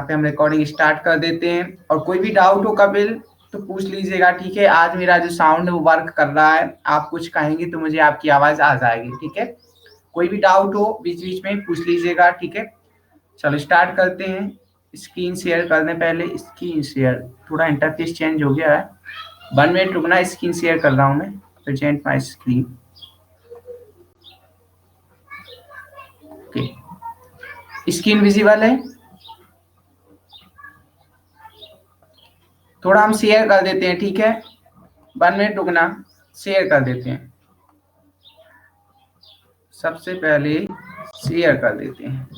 पे हम recording start कर देते हैं। और कोई भी डाउट हो कपिल तो पूछ लीजिएगा, ठीक है। आज मेरा जो साउंड है वो वर्क कर रहा है, आप कुछ कहेंगे तो मुझे आपकी आवाज आ जाएगी, ठीक है। कोई भी डाउट हो बीच बीच में पूछ लीजिएगा, ठीक है। चलो स्टार्ट करते हैं। स्क्रीन शेयर करने पहले स्क्रीन शेयर, थोड़ा इंटरफेस चेंज हो गया है। 1 मिनट रुकना, स्क्रीन शेयर कर रहा हूँ मैं। Present my screen. Okay, screen visible है। थोड़ा हम शेयर कर देते हैं, ठीक है। 1 मिनट रुकना, शेयर कर देते हैं। सबसे पहले शेयर कर देते हैं।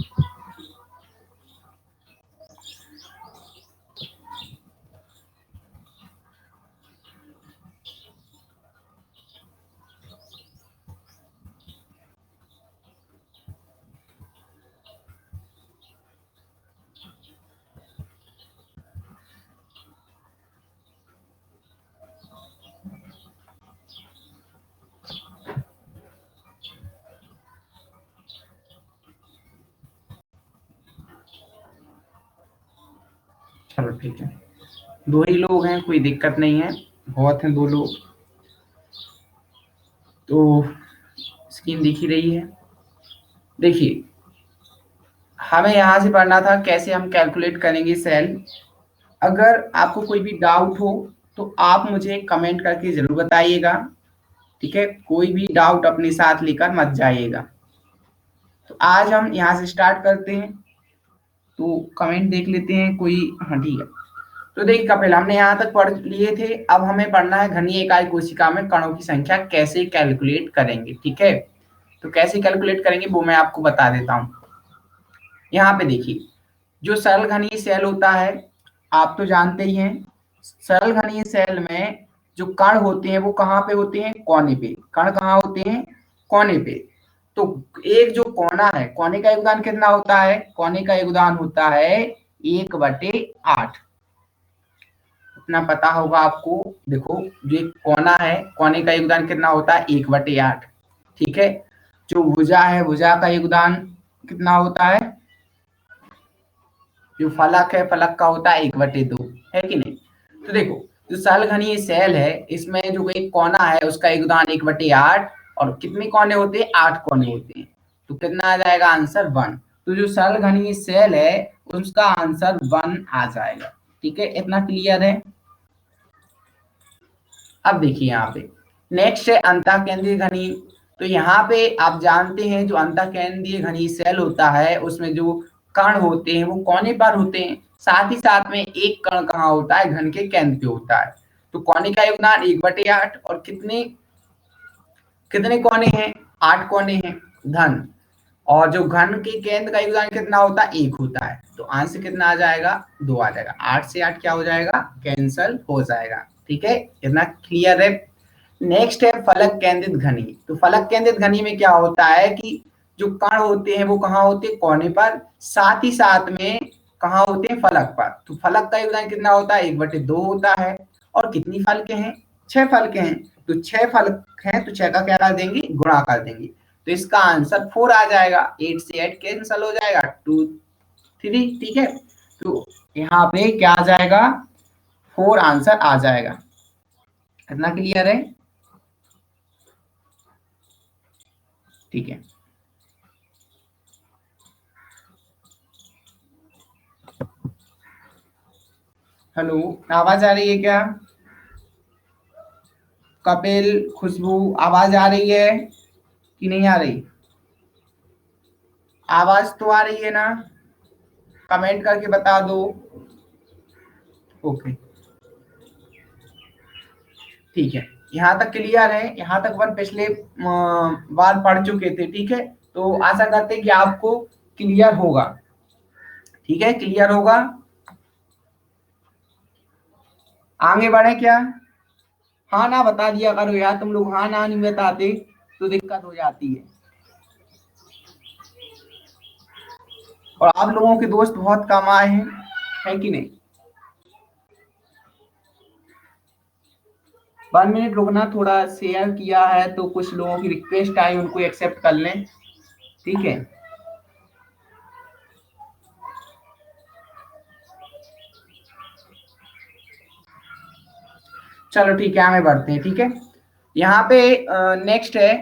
चलो ठीक है, 2 ही लोग हैं, कोई दिक्कत नहीं है। बहुत हैं 2 लोग तो स्क्रीन दिख ही रही है। देखिए, हमें यहाँ से पढ़ना था कैसे हम कैलकुलेट करेंगे सेल। अगर आपको कोई भी डाउट हो तो आप मुझे कमेंट करके जरूर बताइएगा, ठीक है। कोई भी डाउट अपने साथ लेकर मत जाइएगा। तो आज हम यहाँ से स्टार्ट करते हैं। तो कमेंट देख लेते हैं कोई। हाँ ठीक है। तो देखिए कपिल, हमने यहाँ तक पढ़ लिए थे। अब हमें पढ़ना है घनीय इकाई कोशिका में कणों की संख्या कैसे कैलकुलेट करेंगे, ठीक है। तो कैसे कैलकुलेट करेंगे वो मैं आपको बता देता हूँ। यहाँ पे देखिए, जो सरल घनीय सेल होता है आप तो जानते ही हैं। सरल घनीय सेल में जो कण होते हैं वो कहाँ पे होते हैं? कोने पे। कण कहाँ होते हैं? कोने पे। तो एक जो कोना है, कोने का योगदान कितना होता है? कोने का योगदान होता है 1/8। इतना पता होगा आपको। देखो, जो एक कोना है, कोने का योगदान कितना होता है? 1/8, ठीक है। जो भुजा है, भुजा का योगदान कितना होता है? जो फलक है, फलक का होता है 1/2, है कि नहीं। तो देखो, जो सरल घनीय सेल है इसमें जो एक कोना है उसका योगदान 1/8, और कितने कोने होते हैं? 8 कोने होते हैं। तो कितना आ जाएगा आंसर? 1। तो जो सरल घनीय सेल है उसका आंसर 1 आ जाएगा, ठीक है। इतना क्लियर है। अब देखिए यहाँ पे नेक्स्ट है अंतःकेंद्रीय घनीय। तो यहाँ पे आप जानते हैं जो अंतःकेंद्रीय घनीय सेल होता है उसमें जो कण होते हैं वो कोने पर होते हैं। साथ ही साथ में एक कण कहाँ होता है? घन के केंद्र पे होता है। तो कोने का योगदान 1/8, और कितने कितने कोने हैं? 8 कोने हैं घन। और जो घन के केंद्र का योगदान कितना होता है? 1 होता है। तो आंसर कितना आ जाएगा? 2 आ जाएगा। 8 से 8 क्या हो जाएगा? कैंसल हो जाएगा, ठीक है। इतना क्लियर है। नेक्स्ट है फलक केंद्रित घनी। तो फलक केंद्रित घनी में क्या होता है कि जो कण होते हैं वो कहाँ होते हैं? कोने पर। साथ ही साथ में कहाँ होते हैं? फलक पर। तो फलक का योगदान कितना होता है? 1/2 होता है। और कितनी फलकें हैं? 6 फलकें हैं। तो 6 फलक हैं तो 6 का क्या कर देंगे? गुणा कर देंगे। तो इसका आंसर 4 आ जाएगा। 8 से 8 कैंसल हो जाएगा, 2 3, ठीक है। तो यहाँ पे क्या आ जाएगा? 4 आंसर आ जाएगा। इतना क्लियर है, ठीक है। हेलो, आवाज आ रही है क्या? कपिल, खुशबू, आवाज आ रही है कि नहीं आ रही? आवाज तो आ रही है ना? कमेंट करके बता दो। ओके, ठीक है। यहाँ तक क्लियर है। यहाँ तक वन पिछले बार पढ़ चुके थे, ठीक है। तो आशा करते हैं कि आपको क्लियर होगा, ठीक है। क्लियर होगा। आगे बढ़े क्या? हाँ ना बता दिया करो यार, तुम लोग हाँ ना नहीं बताते तो दिक्कत हो जाती है। और आप लोगों के दोस्त बहुत कम आए हैं, है कि नहीं। 1 मिनट रुकना, थोड़ा शेयर किया है तो कुछ लोगों की रिक्वेस्ट आई, उनको एक्सेप्ट कर लें, ठीक है। चलो ठीक है, हमें बढ़ते हैं। ठीक है, यहाँ पे नेक्स्ट है,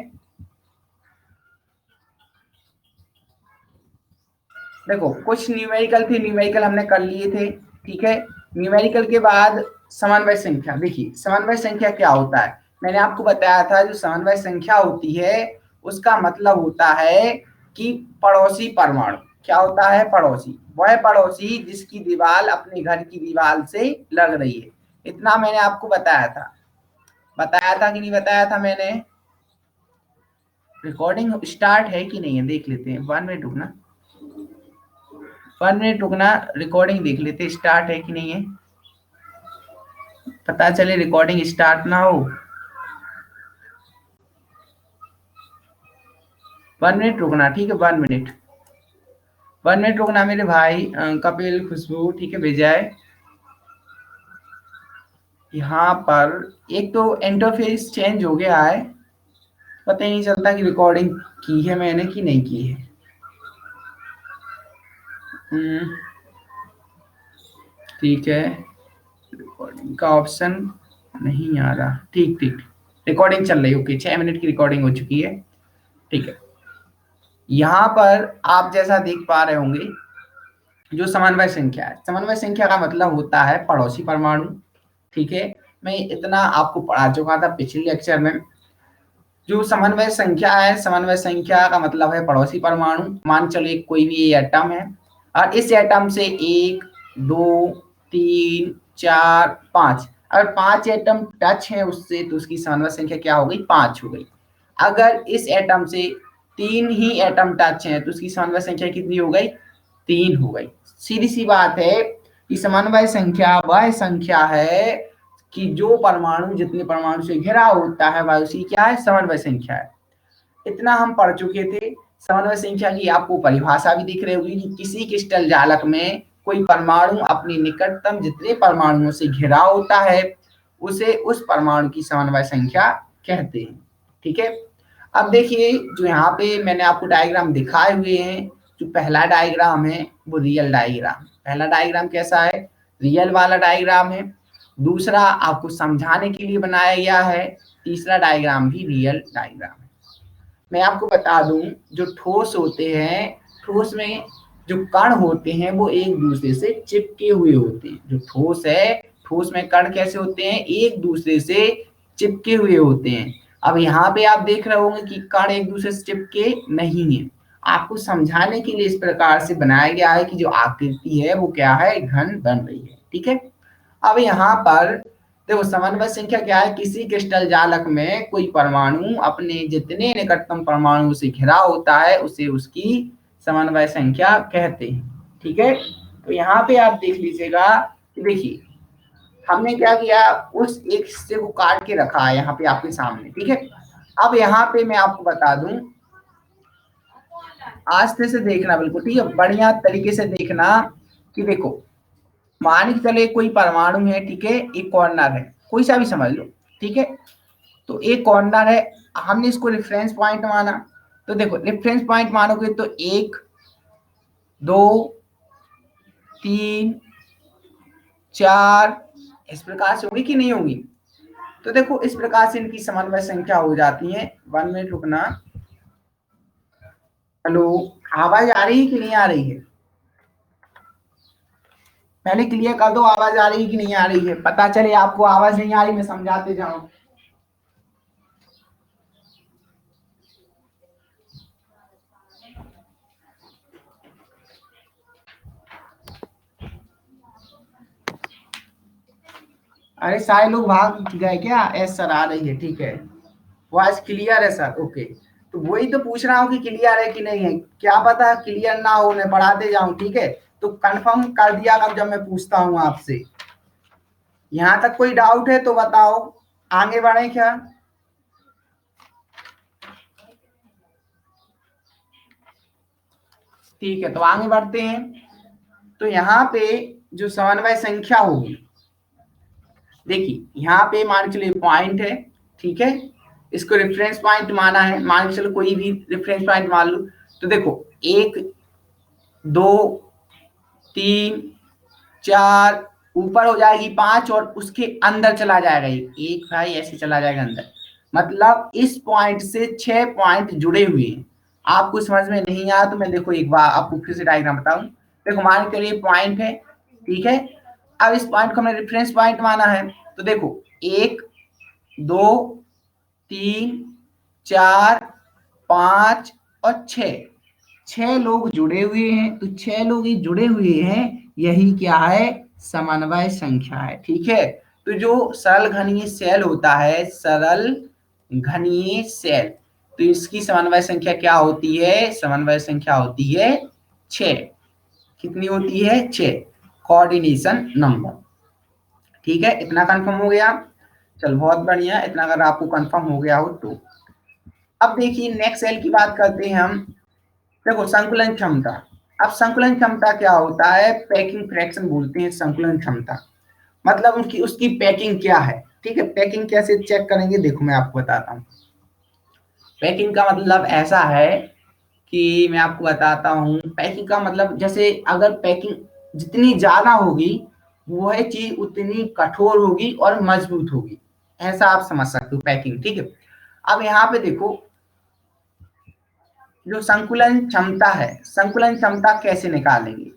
देखो कुछ न्यूमेरिकल थे, न्यूमेरिकल हमने कर लिए थे। ठीक है, न्यूमेरिकल के बाद समन्वय संख्या। देखिए समन्वय संख्या क्या होता है, मैंने आपको बताया था जो समन्वय संख्या होती है उसका मतलब होता है कि पड़ोसी परमाणु। क्या होता है? पड़ोसी, वह पड़ोसी जिसकी दीवार अपने घर की दीवार से लग रही है। इतना मैंने आपको बताया था कि नहीं बताया था मैंने? रिकॉर्डिंग स्टार्ट है कि नहीं है देख लेते हैं, 1 मिनट रुकना, 1 मिनट रुकना, रिकॉर्डिंग देख लेते स्टार्ट है कि नहीं है, पता चले रिकॉर्डिंग स्टार्ट ना हो। 1 मिनट रुकना, ठीक है, 1 मिनट, 1 मिनट रुकना मेरे भाई। कपिल, खुशबू, ठीक है, विजय। यहाँ पर एक तो इंटरफेस चेंज हो गया है, पता ही नहीं चलता कि रिकॉर्डिंग की है मैंने कि नहीं की है। ठीक है, रिकॉर्डिंग का ऑप्शन नहीं आ रहा। ठीक ठीक, रिकॉर्डिंग चल रही है, ओके, 6 मिनट की रिकॉर्डिंग हो चुकी है। ठीक है, यहाँ पर आप जैसा देख पा रहे होंगे जो समन्वय संख्या है, समन्वय संख्या का मतलब होता है पड़ोसी परमाणु। ठीक है, मैं इतना आपको पढ़ा चुका था पिछले लेक्चर में। जो समन्वय संख्या है, समन्वय संख्या का मतलब है पड़ोसी परमाणु। मान चलिए कोई भी एटम है और इस एटम से 1 2 3 4 5, अगर 5 एटम टच है उससे तो उसकी समन्वय संख्या क्या हो गई? 5 हो गई। अगर इस एटम से 3 ही एटम टच है तो उसकी समन्वय संख्या कितनी हो गई? 3 हो गई। सीधी सी बात है कि समन्वय संख्या वह संख्या है कि जो परमाणु जितने परमाणु से घिरा होता है वह उसी क्या है? समन्वय संख्या है। इतना हम पढ़ चुके थे। समन्वय संख्या की आपको परिभाषा भी दिख रही होगी कि किसी क्रिस्टल जालक में कोई परमाणु अपने निकटतम जितने परमाणुओं से घिरा होता है उसे उस परमाणु की समन्वय संख्या कहते हैं। ठीक है, अब देखिए जो यहाँ पे मैंने आपको डायग्राम दिखाए हुए हैं, जो पहला डायग्राम है वो रियल डायग्राम। पहला डायग्राम कैसा है? रियल वाला डायग्राम है। दूसरा आपको समझाने के लिए बनाया गया है। तीसरा डायग्राम भी रियल डायग्राम है। मैं आपको बता दूं, जो ठोस होते हैं, ठोस में जो कण होते हैं वो एक दूसरे से चिपके हुए होते हैं। जो ठोस है, ठोस में कण कैसे होते हैं? एक दूसरे से चिपके हुए होते हैं। अब यहाँ पे आप देख रहे होंगे कि कण एक दूसरे से चिपके नहीं है। आपको समझाने के लिए इस प्रकार से बनाया गया है कि जो आकृति है वो क्या है? घन बन रही है। ठीक है, अब यहाँ पर देखो समन्वय संख्या क्या है? किसी क्रिस्टल जालक में कोई परमाणु अपने जितने निकटतम परमाणु से घिरा होता है उसे उसकी समन्वय संख्या कहते हैं। ठीक है, तो यहाँ पे आप देख लीजिएगा कि देखिए हमने क्या किया, उस एक हिस्से को काट के रखा है यहाँ पे आपके सामने। ठीक है, अब यहाँ पे मैं आपको बता दूं, आस्ते से देखना बिल्कुल, ठीक है, बढ़िया तरीके से देखना कि देखो मान के चले कोई परमाणु है, ठीक है, एक कॉर्नर है, कोई सा भी समझ लो। ठीक है, तो एक कॉर्नर है, हमने इसको रेफरेंस पॉइंट माना। तो देखो रेफरेंस पॉइंट मानोगे तो 1 2 3 4 इस प्रकार से होगी कि नहीं होगी? तो देखो इस प्रकार से इनकी समन्वय संख्या हो जाती है। 1 मिनट रुकना। हेलो, आवाज आ रही है कि नहीं आ रही है? पहले क्लियर कर दो, आवाज आ रही है कि नहीं आ रही है, पता चले आपको आवाज नहीं आ रही मैं समझाते जाऊं। अरे सारे लोग भाग गए क्या? एस सर आ रही है, ठीक है, वॉइस क्लियर है सर, ओके। तो वही तो पूछ रहा हूँ कि क्लियर है कि नहीं है, क्या पता क्लियर ना हो, मैं पढ़ाते जाऊं। ठीक है, तो कंफर्म कर दिया अब जब मैं पूछता हूँ आपसे। यहाँ तक कोई डाउट है तो बताओ, आगे बढ़े क्या? ठीक है, तो आगे बढ़ते हैं। तो यहाँ पे जो समन्वय संख्या होगी, देखिए यहाँ पे मान के चलिए पॉइंट है, ठीक है, इसको रेफरेंस पॉइंट माना है, मान के चलो कोई भी रेफरेंस पॉइंट मान लो। तो देखो 1 2 3 4 ऊपर हो जाएगी 5 और उसके अंदर चला जाएगा एक भाई ऐसे चला जाएगा अंदर। मतलब इस पॉइंट से 6 पॉइंट जुड़े हुए हैं। आपको समझ में नहीं आया तो मैं देखो एक बार आपको फिर से डायग्राम बताऊं। देखो मान के चलिए पॉइंट है, ठीक है। अब इस पॉइंट को हमने रेफरेंस पॉइंट माना है, तो देखो 1 2 3 4 5 और 6, 6 लोग जुड़े हुए हैं। तो 6 लोग ही जुड़े हुए हैं, यही क्या है, समन्वय संख्या है, ठीक है। तो जो सरल घनीय सेल होता है, सरल घनीय सेल, तो इसकी समन्वय संख्या क्या होती है, समन्वय संख्या होती है 6। कितनी होती है, 6, कोऑर्डिनेशन नंबर, ठीक है। इतना कंफर्म हो गया, चल बहुत बढ़िया, इतना अगर आपको कंफर्म हो गया हो तो। अब देखिए नेक्स्ट सेल की बात करते हैं हम। देखो संकुलन क्षमता। अब संकुलन क्षमता क्या होता है, पैकिंग फ्रैक्शन बोलते हैं संकुलन क्षमता। मतलब उनकी उसकी पैकिंग क्या है, ठीक है। पैकिंग कैसे चेक करेंगे, देखो मैं आपको बताता हूँ। पैकिंग का मतलब ऐसा है कि मैं आपको बताता हूँ, पैकिंग का मतलब जैसे अगर पैकिंग जितनी ज्यादा होगी वह चीज उतनी कठोर होगी और मजबूत होगी, ऐसा आप समझ सकते हो पैकिंग, ठीक है। अब यहाँ पे देखो जो संकुलन क्षमता है, संकुलन क्षमता कैसे निकालेंगे,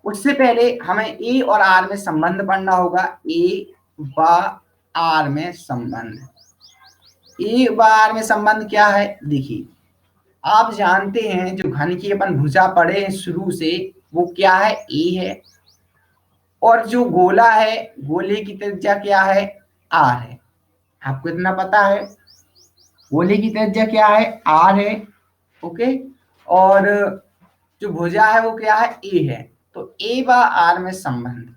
उससे पहले हमें ए और आर में संबंध पढ़ना होगा। ए व आर में संबंध, ए व आर में संबंध क्या है, देखिए आप जानते हैं जो घन की अपन भुजा पढ़े हैं शुरू से, वो क्या है, ए है। और जो गोला है, गोले की त्रिज्या क्या है, आर है। आपको इतना पता है, गोले की त्रिज्या क्या है, आर है, ओके। और जो भुजा है वो क्या है, ए है। तो ए व आर में संबंध,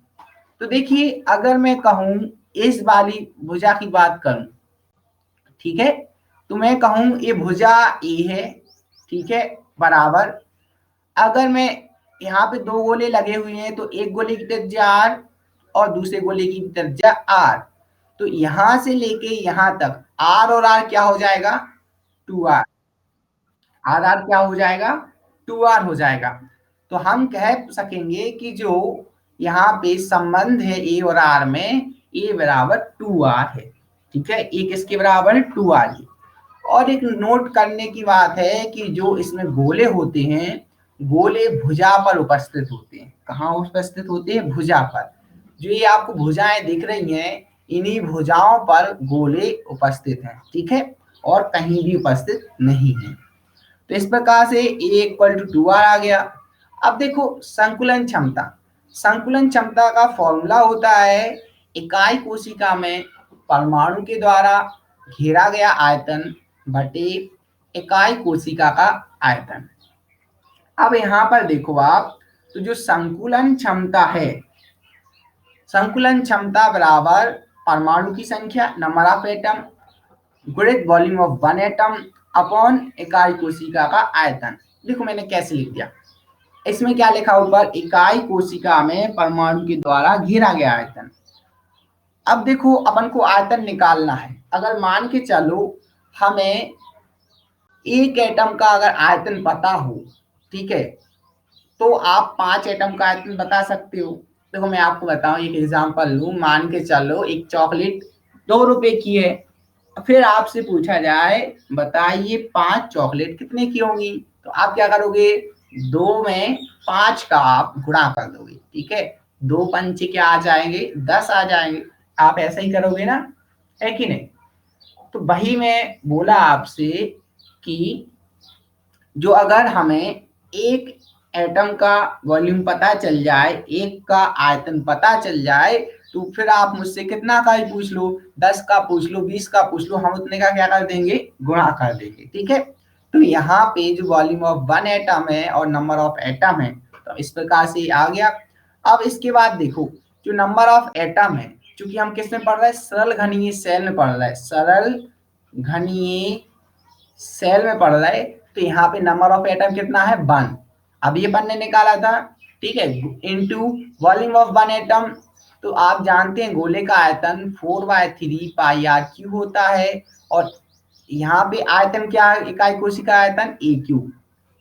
तो देखिए अगर मैं कहूं इस वाली भुजा की बात करूं, ठीक है, तो मैं कहूं ये भुजा ए है, ठीक है, बराबर। अगर मैं यहाँ पे दो गोले लगे हुए हैं तो एक गोले की त्रिज्या आर और दूसरे गोले की त्रिज्या आर, तो यहां से लेके यहां तक आर और आर क्या हो जाएगा, 2r। आर आर क्या हो जाएगा, 2r हो जाएगा। तो हम कह सकेंगे कि जो यहाँ पे संबंध है ए और आर में, ए बराबर 2r है, ठीक है। ए किसके बराबर है, 2r है। और एक नोट करने की बात है कि जो इसमें गोले होते हैं, गोले भुजा पर उपस्थित होते हैं। कहाँ उपस्थित होते हैं, भुजा पर। जो ये आपको भुजाएं दिख रही हैं, इन्हीं भुजाओं पर गोले उपस्थित हैं, ठीक है, और कहीं भी उपस्थित नहीं है। तो इस प्रकार से ए इक्वल टू 2r आ गया। अब देखो संकुलन क्षमता, संकुलन क्षमता का फॉर्मूला होता है इकाई कोशिका में परमाणु के द्वारा घेरा गया आयतन बटे इकाई कोशिका का आयतन। अब यहां पर देखो आप, तो जो संकुलन क्षमता है, संकुलन क्षमता बराबर परमाणु की संख्या, नंबर ऑफ एटम, गुणित volume of one atom upon इकाई कोशिका का आयतन। देखो मैंने कैसे लिख दिया, इसमें क्या लिखा ऊपर, इकाई कोशिका में परमाणु के द्वारा घेरा गया आयतन। अब देखो अपन को आयतन निकालना है। अगर मान के चलो हमें एक एटम का अगर आयतन पता हो, ठीक है, तो आप 5 एटम का आयतन बता सकते हो। देखो मैं आपको बताऊं, एक एग्जांपल लूं, मान के चलो एक चॉकलेट 2 रुपए की है, फिर आपसे पूछा जाए बताइए 5 चॉकलेट कितने की होंगी, तो आप क्या करोगे, 2 में 5 का आप गुणा कर दोगे, ठीक है। 2 पंचे क्या आ जाएंगे, 10 आ जाएंगे। आप ऐसा ही करोगे ना, है कि नहीं। तो वही मैं बोला आपसे कि जो अगर हमें एक एटम का वॉल्यूम पता चल जाए, एक का आयतन पता चल जाए, तो फिर आप मुझसे कितना का ही पूछ लो, 10 का पूछ लो, 20 का पूछ लो, हम उतने का क्या कर देंगे, गुणा कर देंगे, ठीक है। तो यहाँ पे जो वॉल्यूम ऑफ वन एटम है और नंबर ऑफ एटम है, तो इस प्रकार से आ गया। अब इसके बाद देखो जो नंबर ऑफ एटम है, चूंकि हम किस में पढ़ रहे हैं, सरल घनीय सेल में पढ़ रहे हैं, सरल घनीय सेल में पढ़ रहा है। तो यहाँ पे नंबर ऑफ एटम कितना है, 1। अब ये 1 ने निकाला था, ठीक है, into volume of one atom. तो आप जानते हैं गोले का आयतन 4/3 पाई आर क्यू होता है। और यहाँ पे आयतन क्या है, इकाई कोशिका आयतन ए क्यू।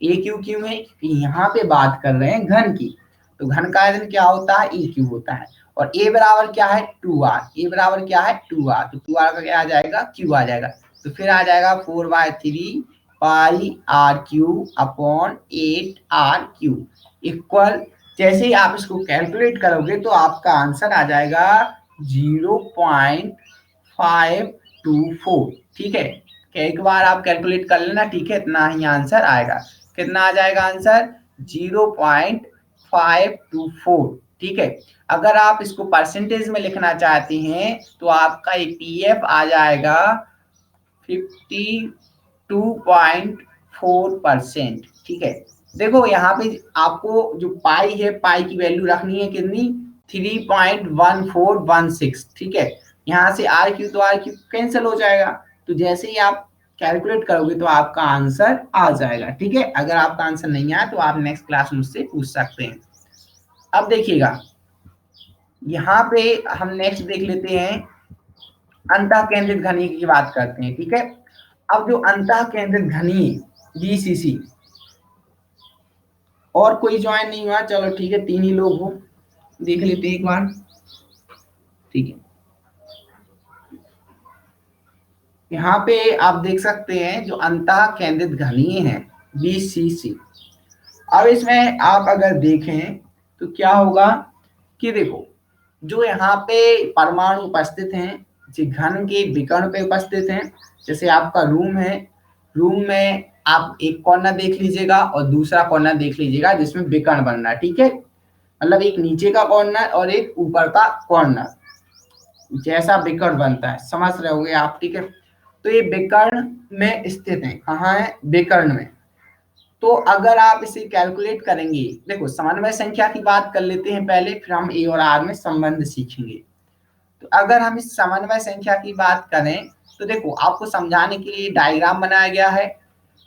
ए क्यू क्यों है, क्योंकि यहाँ पे बात कर रहे हैं घन की। तो घन का आयतन क्या होता है, E क्यूब होता है। और A बराबर क्या है 2R, A बराबर क्या है 2R, तो 2R का क्या आ जाएगा, Q आ जाएगा। तो फिर आ जाएगा 4/3 पाई R cube upon 8R cube equal, जैसे ही आप इसको कैलकुलेट करोगे तो आपका आंसर आ जाएगा 0.524। ठीक है, एक बार आप कैलकुलेट कर लेना, ठीक है, इतना ही आंसर आएगा। कितना आ जाएगा आंसर, 0.524। ठीक है, अगर आप इसको परसेंटेज में लिखना चाहते हैं तो आपका पीएफ आ जाएगा 52.4%। ठीक है, देखो यहाँ पे आपको जो पाई है, पाई की वैल्यू रखनी है कितनी, 3.1416। ठीक है, यहाँ से आर क्यू तो आर क्यू कैंसिल हो जाएगा, तो जैसे ही आप कैलकुलेट करोगे तो आपका आंसर आ जाएगा। ठीक है, अगर आपका आंसर नहीं आया तो आप नेक्स्ट क्लास मुझसे पूछ सकते हैं। अब देखिएगा यहाँ पे हम नेक्स्ट देख लेते हैं, अंतः केंद्रित घनीय की बात करते हैं। ठीक है, अब जो अंतः केंद्रित घनीय बीसीसी, और कोई ज्वाइन नहीं हुआ, चलो ठीक है, 3 ही लोग हो, देख लेते हैं एक बार। ठीक है, यहाँ पे आप देख सकते हैं जो अंतः केंद्रित घनीय है बीसीसी। अब इसमें आप अगर देखें तो क्या होगा कि देखो, जो यहाँ पे परमाणु उपस्थित हैं, जो घन के विकर्ण पे उपस्थित हैं, जैसे आपका रूम है, रूम में आप एक कॉर्नर देख लीजिएगा और दूसरा कॉर्नर देख लीजिएगा जिसमें विकर्ण बनना है। ठीक है, मतलब एक नीचे का कॉर्नर और एक ऊपर का कॉर्नर, जैसा विकर्ण बनता है, समझ रहे होंगे आप। ठीक है, तो ये विकर्ण में स्थित है, कहाँ है, विकर्ण में। तो अगर आप इसे कैलकुलेट करेंगे, देखो समन्वय संख्या की बात कर लेते हैं पहले, फिर हम ए और आर में संबंध सीखेंगे। तो अगर हम इस समन्वय संख्या की बात करें तो देखो, आपको समझाने के लिए डायग्राम बनाया गया है।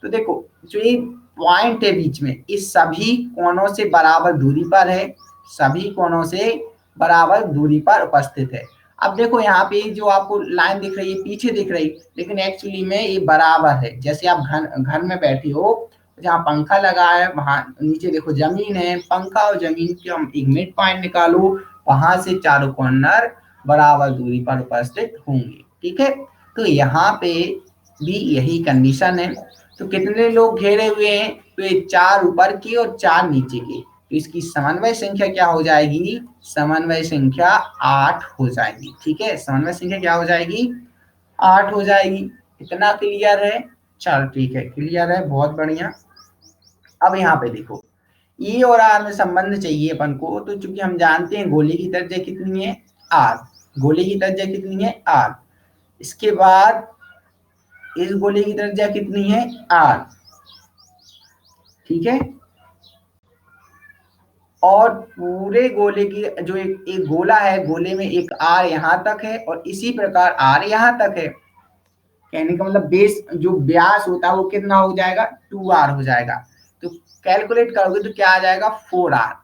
तो देखो, जो ये पॉइंट है बीच में, इस सभी कोणों से बराबर दूरी पर है, सभी कोणों से बराबर दूरी पर उपस्थित है। अब देखो यहाँ पे जो आपको लाइन दिख रही है, पीछे दिख रही, लेकिन एक्चुअली में ये बराबर है। जैसे आप घर में बैठे हो, जहाँ पंखा लगा है वहां नीचे देखो जमीन है, पंखा और जमीन के हम एक मिड पॉइंट निकालो, वहां से चारों कॉर्नर बराबर दूरी पर उपस्थित होंगे। ठीक है, तो यहाँ पे भी यही कंडीशन है। तो कितने लोग घेरे हुए हैं, तो ये 4 ऊपर के और 4 नीचे के, तो इसकी समन्वय संख्या क्या हो जाएगी, समन्वय संख्या 8 हो जाएगी। ठीक है, समन्वय संख्या क्या हो जाएगी, 8 हो जाएगी। इतना क्लियर है, चल ठीक है, क्लियर है, बहुत बढ़िया। अब यहाँ पे देखो, ई और आर में संबंध चाहिए अपन को, तो चूंकि हम जानते हैं गोले की त्रिज्या कितनी है, आर, गोले की त्रिज्या कितनी है, आर, इसके बाद इस गोले की त्रिज्या कितनी है, आर। ठीक है, और पूरे गोले की जो एक गोला है, गोले में एक आर यहाँ तक है और इसी प्रकार आर यहाँ तक है। कहने का मतलब बेस जो व्यास होता है वो कितना हो जाएगा, 2R हो जाएगा। तो कैलकुलेट करोगे तो क्या आ जाएगा, 4R।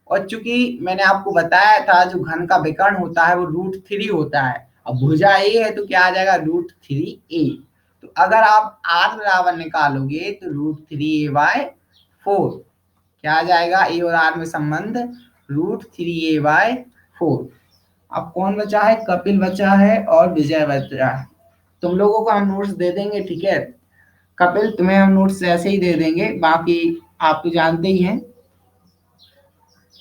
और चूंकि मैंने आपको बताया था जो घन का विकर्ण होता है वो √3 होता है, अब भुजा ए है तो क्या आ जाएगा, √3a। तो अगर आप r बराबर निकालोगे तो √3a/4, क्या आ जाएगा, ए और आर में संबंध √3a/4। अब कौन बचा है, कपिल बचा है और विजय बचा है। तुम लोगों को हम नोट्स दे देंगे। ठीक है कपिल, तुम्हें हम नोट्स ऐसे ही दे देंगे, बाकी आप तो जानते ही हैं,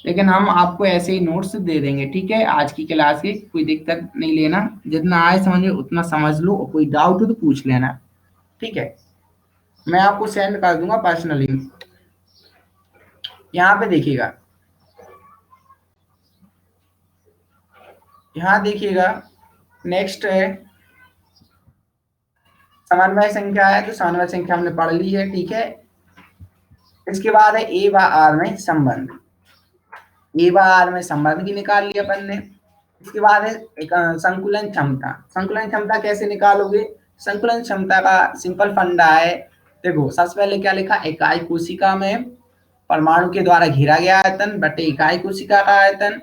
लेकिन हम आपको ऐसे ही नोट्स दे देंगे। ठीक है, आज की क्लास की कोई दिक्कत नहीं लेना, जितना आए समझ में उतना समझ लो, और कोई डाउट हो तो पूछ लेना। ठीक है, मैं आपको सेंड कर दूंगा पर्सनली। यहाँ पे देखिएगा, यहाँ देखिएगा, नेक्स्ट है समन्वय संख्या है, तो समन्वय संख्या हमने पढ़ ली है। ठीक है, इसके बाद है ए व आर में संबंध, ए व आर में संबंध की निकाल लिया अपन ने। इसके बाद है एक संकुलन क्षमता। संकुलन क्षमता कैसे निकालोगे, संकुलन क्षमता का सिंपल फंडा है, देखो सबसे पहले क्या लिखा, इकाई कोशिका में परमाणु के द्वारा घेरा गया आयतन बटे इकाई कोशिका का आयतन,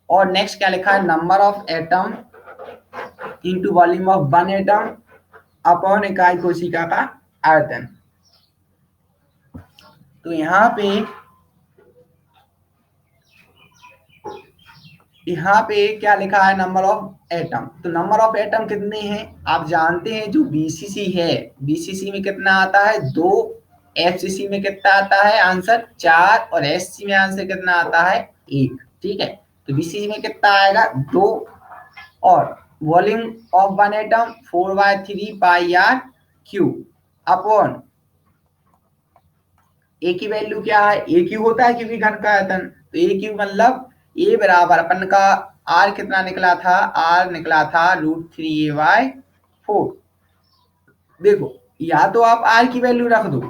और नेक्स्ट क्या लिखा है, number of atom into volume of 1 atom upon इकाई कोशिका का आयतन। तो यहाँ पे यहाँ पे क्या लिखा है, नंबर ऑफ एटम। तो नंबर ऑफ एटम कितने हैं आप जानते हैं, जो बीसीसी है, बीसीसी में कितना आता है 2, एफसीसी में कितना आता है आंसर 4, और एससी में आंसर कितना आता है 1। ठीक है, तो बीसीसी में कितना आएगा 2, और volume of one atom 4/3 pi R cube upon A की वैल्यू क्या है, ए क्यू होता है क्योंकि घन का आयतन, तो ए क्यू मतलब ए बराबर अपन का आर कितना निकला था, आर निकला था √3a/4। देखो, या तो आप आर की वैल्यू रख दो,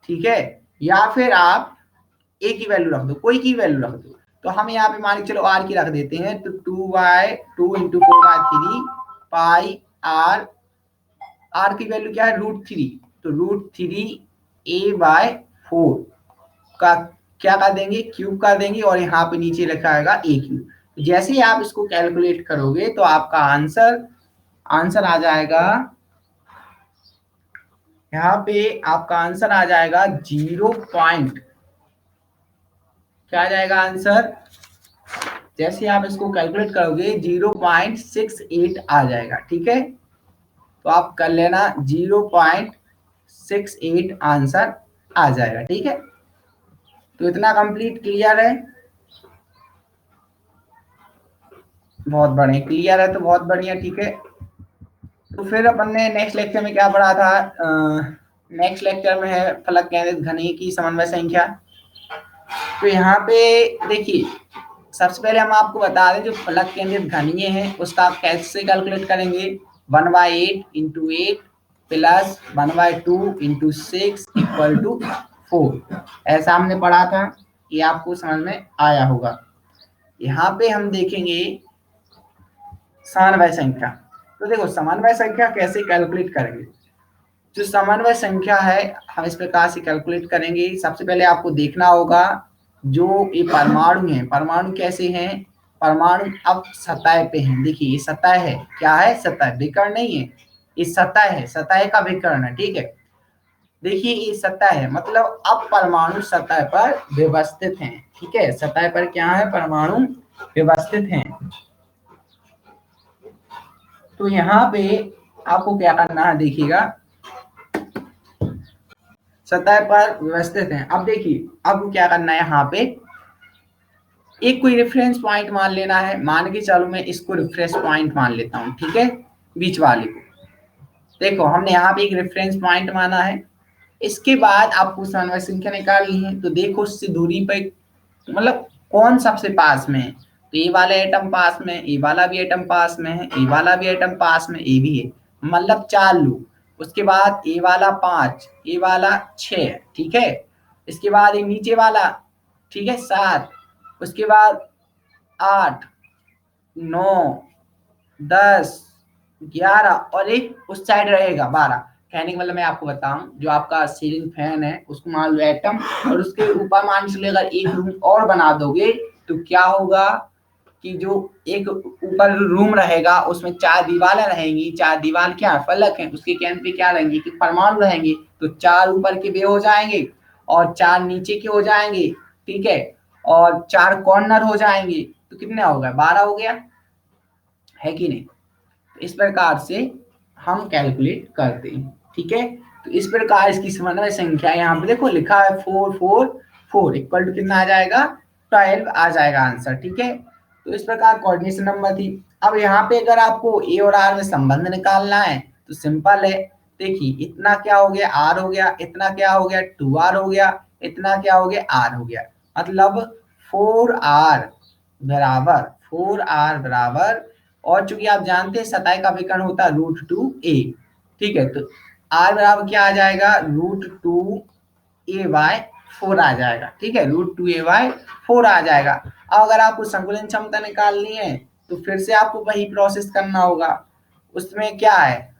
ठीक है, या फिर आप ए की वैल्यू रख दो, कोई की वैल्यू रख दो। तो हम यहाँ पे मान के चलो आर की रख देते हैं, तो 2/2 × 4/3 पाई आर, आर की वैल्यू क्या है √3, तो √3a/4 का क्या कर देंगे, क्यूब कर देंगे, और यहाँ पे नीचे लिखा आएगा ए क्यूब। जैसे ही आप इसको कैलकुलेट करोगे तो आपका आंसर आंसर आ जाएगा, यहाँ पे आपका आंसर आ जाएगा 0 पॉइंट, क्या आ जाएगा आंसर, जैसे आप इसको कैलकुलेट करोगे 0.68 आ जाएगा। ठीक है, तो आप कर लेना 0.68 आंसर आ जाएगा। ठीक है, तो इतना कंप्लीट क्लियर है, बहुत बढ़िया, क्लियर है तो बहुत बढ़िया। ठीक है, तो फिर अपन ने नेक्स्ट लेक्चर में क्या पढ़ा था, नेक्स्ट लेक्चर में है फलक केंद्रित घनीय की समन्वय संख्या। तो यहाँ पे देखिए, सबसे पहले हम आपको बता दें जो फलक केंद्रित घनीय है उसका आप कैसे कैलकुलेट करेंगे, 1/8 × 8 प्लस 1/2 × 6 = 4, ऐसा हमने पढ़ा था, ये आपको समझ में आया होगा। यहाँ पे हम देखेंगे समन्वय संख्या। तो देखो, समन्वय संख्या कैसे कैलकुलेट करेंगे, जो समन्वय संख्या है हम इस प्रकार से कैलकुलेट करेंगे। सबसे पहले आपको देखना होगा जो ये परमाणु है, परमाणु कैसे हैं, परमाणु अब सतह पे हैं। देखिए ये सतह है, क्या है सतह, विकर्ण नहीं है, ये सतह है, सतह का विकर्ण है। ठीक है, देखिए ये सतह है, मतलब अब परमाणु सतह पर व्यवस्थित हैं। ठीक है, सतह पर क्या है, परमाणु व्यवस्थित हैं। तो यहाँ पे आपको क्या करना है, देखिएगा सतह पर व्यवस्थित हैं। अब देखिए अब क्या करना है, यहाँ पे एक कोई रेफरेंस पॉइंट मान लेना है, मान के चलो मैं इसको रेफरेंस पॉइंट मान लेता हूँ। ठीक है, बीच वाले को, देखो हमने यहाँ पे एक रेफरेंस पॉइंट माना है। इसके बाद आपको समन्वय संख्या निकालनी है, तो देखो उससे दूरी पे मतलब कौन सबसे पास में है, तो ये वाला एटम पास में, ये वाला भी एटम पास में है, ये वाला भी एटम पास में, ये भी है, मतलब 4 लो। उसके बाद ये वाला 5, ये वाला 6, ठीक है, इसके बाद ये नीचे वाला, ठीक है 7, उसके बाद 8, 9, 10, 11, और एक उस साइड रहेगा 12। कहने का मतलब मैं आपको बताऊं, जो आपका सीलिंग फैन है उसको मान लो एटम, और उसके ऊपर मान चलिए अगर एक रूम और बना दोगे तो क्या होगा कि जो एक ऊपर रूम रहेगा उसमें 4 दीवारें रहेंगी, 4 दीवार क्या फलक है, उसके केंद्र पे क्या रहेंगे कि परमाणु रहेंगे, तो 4 ऊपर के वे हो जाएंगे और 4 नीचे के हो जाएंगे। ठीक है, और 4 कॉर्नर हो जाएंगे, तो कितने हो गए 12 हो गया, है कि नहीं। इस प्रकार से हम कैलकुलेट करते हैं। ठीक है, तो इस प्रकार इसकी समन्वय संख्या यहाँ पे देखो लिखा है 444 इक्वल टू कितना आ जाएगा 12 आ जाएगा आंसर। ठीक है, तो इस प्रकार कोऑर्डिनेशन नंबर थी। अब यहाँ पे अगर आपको ए और आर में संबंध निकालना है तो सिंपल है, देखिए इतना क्या हो गया आर हो गया, इतना क्या हो गया 2r हो गया, इतना क्या हो गया आर हो गया, मतलब 4r बराबर, और चूंकि आप जानते हैं सतह का विकर्ण होता है √2a। ठीक है, तो r बराबर क्या आ जाएगा √2a/4 आ जाएगा। ठीक है, √2a/4 आ जाएगा। अब अगर आपको संकुलन क्षमता निकालनी है तो फिर से आपको वही प्रोसेस करना होगा। उसमें क्या है,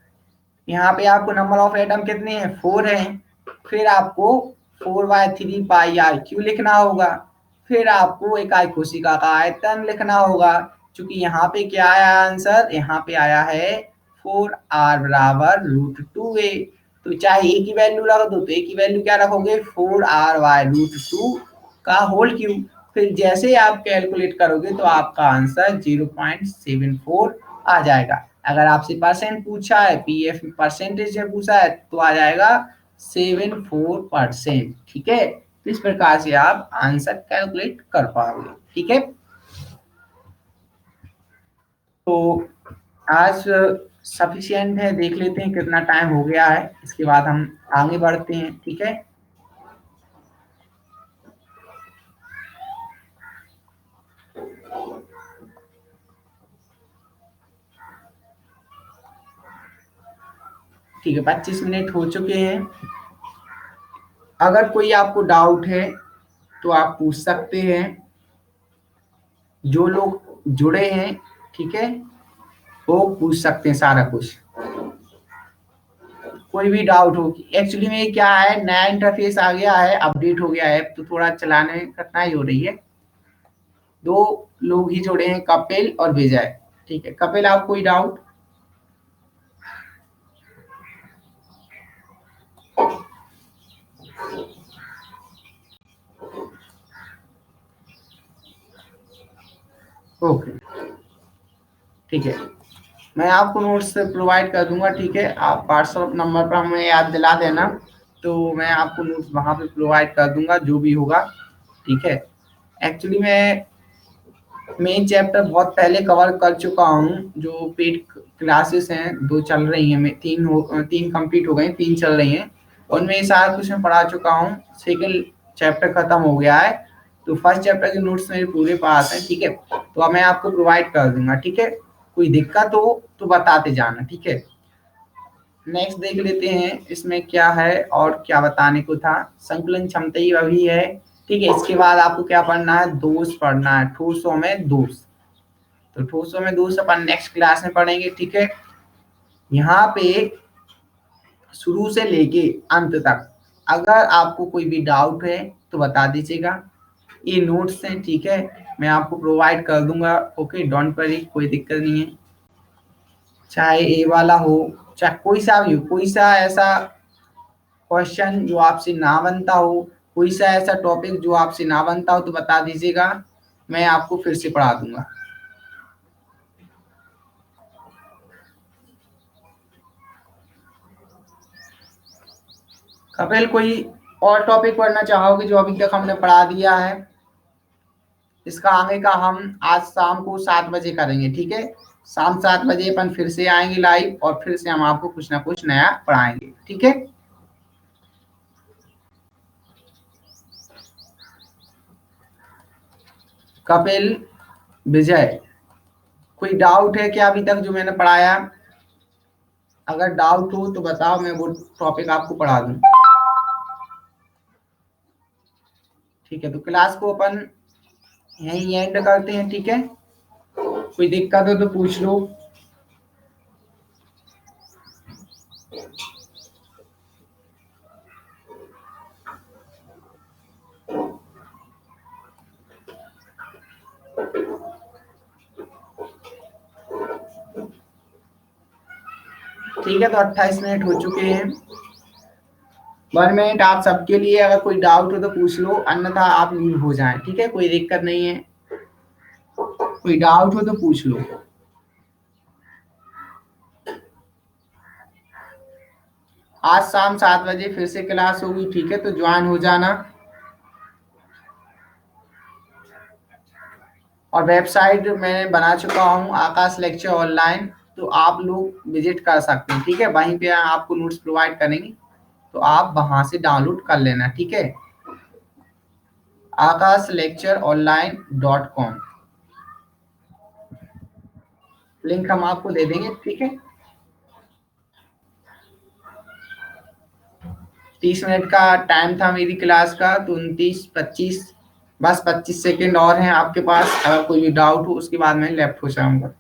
यहाँ पे आपको नंबर ऑफ एटम कितने हैं 4 हैं, फिर आपको 4/3 पाई आर क्यू लिखना होगा, फिर आपको इकाई कोशिका का आयतन लिखना होगा। चूंकि यहाँ पे क्या आया आंसर, यहाँ पे आया है 4r बराबर √2a, तो चाहे ए की वैल्यू रख दो तो ए की वैल्यू क्या रखोगे 4r/√2 का होल क्यूब, फिर जैसे ही आप कैलकुलेट करोगे तो आपका आंसर 0.74 आ जाएगा। अगर आपसे परसेंट पूछा है, पीएफ परसेंटेज से पूछा है तो आ जाएगा 74%। ठीक है, तो इस प्रकार से आप आंसर कैलकुलेट कर पाओगे। ठीक है, तो आज सफिशिएंट है, देख लेते हैं कितना टाइम हो गया है, इसके बाद हम आगे बढ़ते हैं। ठीक है, ठीक है, 25 मिनट हो चुके हैं। अगर कोई आपको डाउट है तो आप पूछ सकते हैं। जो लोग जुड़े हैं, ठीक है, वो पूछ सकते हैं सारा कुछ, कोई भी डाउट हो। एक्चुअली में क्या है, नया इंटरफेस आ गया है, अपडेट हो गया है, तो थोड़ा चलाने में कठिनाई हो रही है। दो लोग ही जुड़े हैं, कपिल और विजय। ठीक है, कपिल आप कोई डाउट? ओके, ठीक है, मैं आपको नोट्स प्रोवाइड कर दूंगा। ठीक है, आप व्हाट्सएप नंबर पर हमें याद दिला देना, तो मैं आपको नोट्स वहां पे प्रोवाइड कर दूंगा जो भी होगा। ठीक है, एक्चुअली मैं मेन चैप्टर बहुत पहले कवर कर चुका हूँ। जो पेड क्लासेस हैं, 2 चल रही हैं, मैं 3 कंप्लीट हो गए, 3 चल रही हैं, उनमें ये सारा कुछ मैं पढ़ा चुका हूँ। सेकंड चैप्टर खत्म हो गया है, तो फर्स्ट चैप्टर के नोट्स मेरे पूरे पास हैं। ठीक है, तो अब मैं आपको प्रोवाइड कर दूंगा। ठीक है, कोई दिक्कत हो तो बताते जाना। ठीक है, नेक्स्ट देख लेते हैं इसमें क्या है और क्या बताने को था। संकलन क्षमता ही अभी है। ठीक है, इसके बाद आपको क्या पढ़ना है, दोष पढ़ना है, ठोसों में दोष। तो ठोसों में दोष अपन नेक्स्ट क्लास में पढ़ेंगे। ठीक है, यहाँ पे शुरू से लेके अंत तक अगर आपको कोई भी डाउट है तो बता दीजिएगा। ये नोट्स हैं, ठीक है, मैं आपको प्रोवाइड कर दूंगा। ओके, डोंट वरी, कोई दिक्कत नहीं है। चाहे ए वाला हो, चाहे कोई सा भी हो, कोई सा ऐसा क्वेश्चन जो आपसे ना बनता हो, कोई सा ऐसा टॉपिक जो आपसे ना बनता हो तो बता दीजिएगा, मैं आपको फिर से पढ़ा दूंगा। कपिल, कोई और टॉपिक पढ़ना चाहोगे जो अभी तक हमने पढ़ा दिया है? इसका आगे का हम आज शाम को 7 बजे करेंगे। ठीक है, शाम 7 बजे अपन फिर से आएंगे लाइव, और फिर से हम आपको कुछ ना कुछ नया पढ़ाएंगे। ठीक है, कपिल, विजय, कोई डाउट है क्या अभी तक जो मैंने पढ़ाया? अगर डाउट हो तो बताओ, मैं वो टॉपिक आपको पढ़ा दूं। ठीक है, तो क्लास को अपन यहीं एंड करते हैं। ठीक है, कोई दिक्कत हो तो पूछ लो। ठीक है, तो 28 मिनट हो चुके हैं। 1 मिनट आप सबके लिए, अगर कोई डाउट हो तो पूछ लो, अन्यथा आप लीव हो जाएं। ठीक है, कोई दिक्कत नहीं है, कोई डाउट हो तो पूछ लो। आज शाम 7 बजे फिर से क्लास होगी। ठीक है, तो ज्वाइन हो जाना। और वेबसाइट मैंने बना चुका हूँ, आकाश लेक्चर ऑनलाइन, तो आप लोग विजिट कर सकते हैं। ठीक है, वहीं पे आपको नोट्स प्रोवाइड करेंगे, तो आप वहां से डाउनलोड कर लेना। ठीक है, akashlectureonline.com, लिंक हम आपको दे देंगे। ठीक है, 30 मिनट का टाइम था मेरी क्लास का, तो 29 25, बस 25 सेकेंड और हैं आपके पास। अगर कोई भी डाउट हो उसके बाद मैं लेफ्ट हो जाऊंगा।